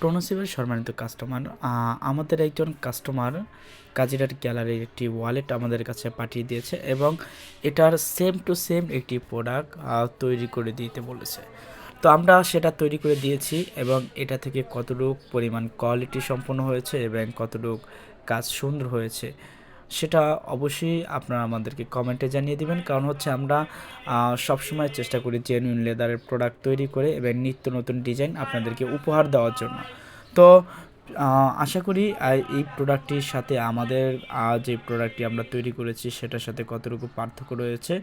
প্রণসিবের সম্মানিত কাস্টমার, আমাদের একজন কাস্টমার কাজিরাট গ্যালারির একটি ওয়ালেট আমাদের কাছে পাঠিয়ে দিয়েছে এবং এটার সেম টু সেম একটি প্রোডাক্ট তৈরি করে দিতে বলেছে। তো আমরা সেটা তৈরি করে দিয়েছি এবং এটা থেকে কতটুকু পরিমাণ কোয়ালিটি সম্পন্ন হয়েছে এবং কতটুকু কাজ সুন্দর হয়েছে সেটা অবশ্যই আপনারা আমাদেরকে কমেন্টে জানিয়ে দিবেন। কারণ হচ্ছে আমরা সবসময় চেষ্টা করি জেনুইন লেদারের প্রোডাক্ট তৈরি করে এবং নিত্য নতুন ডিজাইন আপনাদেরকে উপহার দেওয়ার জন্য। তো আশা করি এই প্রোডাক্টটির সাথে আমাদের যে প্রোডাক্টটি আমরা তৈরি করেছি সেটার সাথে কতটুকু পার্থক্য রয়েছে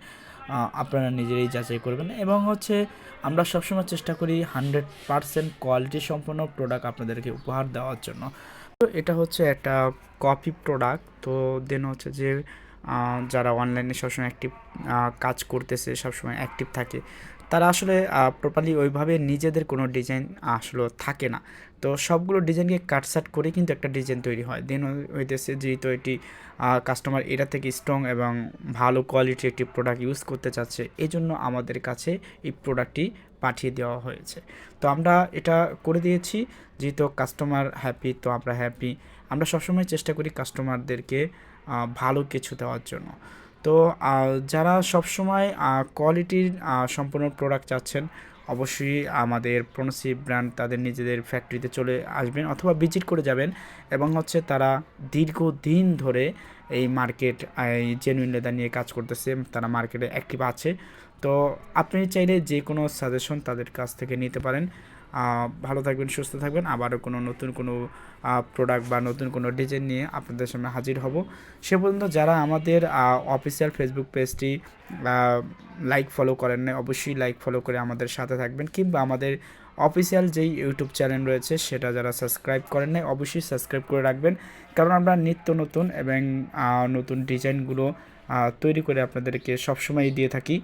আপনারা নিজেরাই যাচাই করবেন। এবং হচ্ছে আমরা সবসময় চেষ্টা করি 100% কোয়ালিটি সম্পন্ন প্রোডাক্ট আপনাদেরকে উপহার দেওয়ার জন্য। তো এটা হচ্ছে একটা কপি প্রোডাক্ট। তো দেন হচ্ছে যে যারা অনলাইনে সবসময় অ্যাক্টিভ কাজ করতেছে, সবসময় অ্যাক্টিভ থাকে, তারা আসলে প্রপারলি ওইভাবে নিজেদের কোনো ডিজাইন আসলে থাকে না। তো সবগুলো ডিজাইনকে কাটসাট করে কিন্তু একটা ডিজাইন তৈরি হয়। দেন হইতেছে যেহেতু এটি কাস্টমার এটা থেকে স্ট্রং এবং ভালো কোয়ালিটির একটি প্রোডাক্ট ইউজ করতে চাচ্ছে, এই জন্য আমাদের কাছে এই প্রোডাক্টটি পাঠিয়ে দেওয়া হয়েছে। তো আমরা এটা করে দিয়েছি, যেহেতু কাস্টমার হ্যাপি তো আমরা হ্যাপি। আমরা সবসময় চেষ্টা করি কাস্টমারদেরকে ভালো কিছু দেওয়ার জন্য। তো যারা সবসময় কোয়ালিটির সম্পূর্ণ প্রোডাক্ট চাচ্ছেন, অবশ্যই আমাদের প্রণসিভ ব্র্যান্ড তাদের নিজেদের ফ্যাক্টরিতে চলে আসবেন অথবা ভিজিট করে যাবেন। এবং হচ্ছে তারা দীর্ঘদিন ধরে এই মার্কেট এই জেনুইন লেদার নিয়ে কাজ করতেছে, তারা মার্কেটে অ্যাক্টিভ আছে। তো আপনি চাইলে যে কোনো সাজেশন তাদের কাছ থেকে নিতে পারেন। ভালো থাকবেন, সুস্থ থাকবেন। আবারও নতুন কোনো প্রোডাক্ট বা নতুন কোনো ডিজাইন নিয়ে আপনাদের সামনে হাজির হব। সে পর্যন্ত যারা আমাদের অফিসিয়াল ফেসবুক পেজটি লাইক ফলো করেন না, অবশ্যই লাইক ফলো করে আমাদের সাথে থাকবেন, কিংবা আমাদের অফিসিয়াল যেই ইউটিউব চ্যানেল রয়েছে সেটা যারা সাবস্ক্রাইব করেন নাই অবশ্যই সাবস্ক্রাইব করে রাখবেন। কারণ আমরা নিত্য নতুন এবং নতুন ডিজাইনগুলো তৈরি করে আপনাদেরকে সবসময় দিয়ে থাকি।